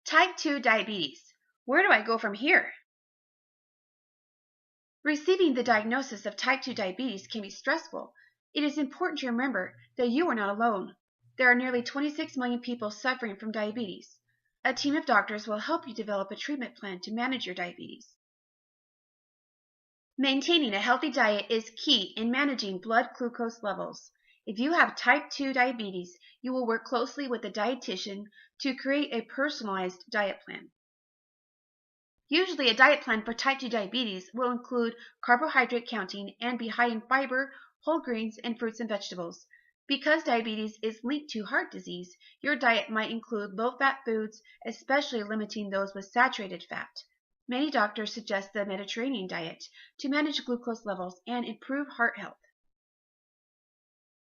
Type 2 diabetes. Where do I go from here? Receiving the diagnosis of type 2 diabetes can be stressful. It is important to remember that you are not alone. There are nearly 26 million people suffering from diabetes. A team of doctors will help you develop a treatment plan to manage your diabetes. Maintaining a healthy diet is key in managing blood glucose levels. If you have type 2 diabetes, you will work closely with a dietitian to create a personalized diet plan. Usually, a diet plan for type 2 diabetes will include carbohydrate counting and be high in fiber, whole grains, and fruits and vegetables. Because diabetes is linked to heart disease, your diet might include low-fat foods, especially limiting those with saturated fat. Many doctors suggest the Mediterranean diet to manage glucose levels and improve heart health.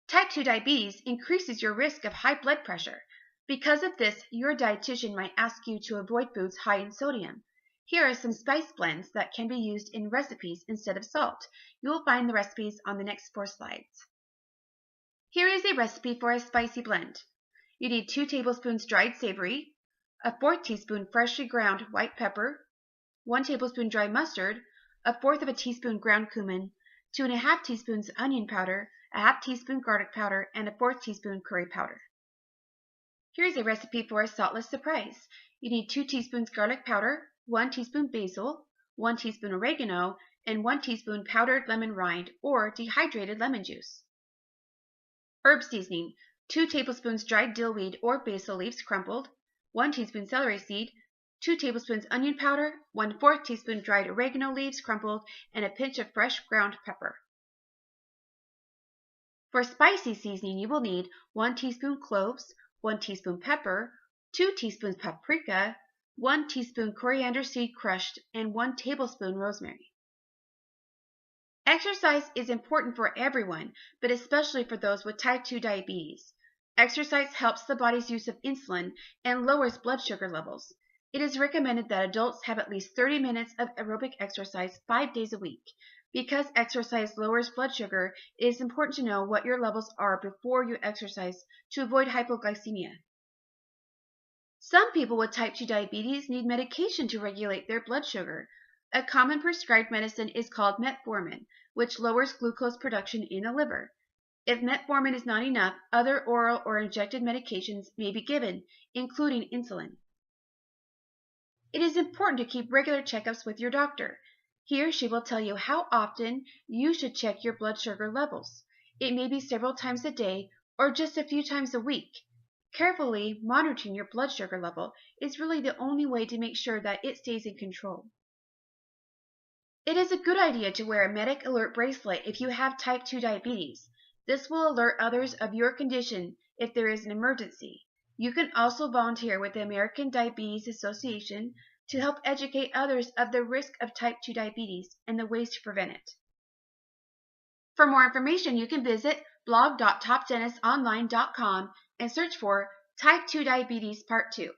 Type 2 diabetes increases your risk of high blood pressure. Because of this, your dietitian might ask you to avoid foods high in sodium. Here are some spice blends that can be used in recipes instead of salt. You will find the recipes on the next 4 slides. Here is a recipe for a spicy blend. You need 2 tablespoons dried savory, a 1/4 teaspoon freshly ground white pepper, 1 tablespoon dry mustard, a 1/4 of a teaspoon ground cumin, 2 1/2 teaspoons onion powder, a 1/2 teaspoon garlic powder, and a 1/4 teaspoon curry powder. Here is a recipe for a saltless surprise. You need 2 teaspoons garlic powder, 1 teaspoon basil, 1 teaspoon oregano, and 1 teaspoon powdered lemon rind or dehydrated lemon juice. Herb seasoning: 2 tablespoons dried dillweed or basil leaves crumpled, 1 teaspoon celery seed, 2 tablespoons onion powder, 1/4 teaspoon dried oregano leaves crumpled, and a pinch of fresh ground pepper. For spicy seasoning, you will need 1 teaspoon cloves, 1 teaspoon pepper, 2 teaspoons paprika, 1 teaspoon coriander seed crushed, and 1 tablespoon rosemary. Exercise is important for everyone, but especially for those with type 2 diabetes. Exercise helps the body's use of insulin and lowers blood sugar levels. It is recommended that adults have at least 30 minutes of aerobic exercise 5 days a week. Because exercise lowers blood sugar, it is important to know what your levels are before you exercise to avoid hypoglycemia. Some people with type 2 diabetes need medication to regulate their blood sugar. A common prescribed medicine is called metformin, which lowers glucose production in the liver. If metformin is not enough, other oral or injected medications may be given, including insulin. It is important to keep regular checkups with your doctor. He or she will tell you how often you should check your blood sugar levels. It may be several times a day or just a few times a week. Carefully monitoring your blood sugar level is really the only way to make sure that it stays in control. It is a good idea to wear a Medic Alert bracelet if you have type 2 diabetes. This will alert others of your condition if there is an emergency. You can also volunteer with the American Diabetes Association to help educate others of the risk of type 2 diabetes and the ways to prevent it. For more information, you can visit blog.topdentistonline.com and search for Type 2 Diabetes Part 2.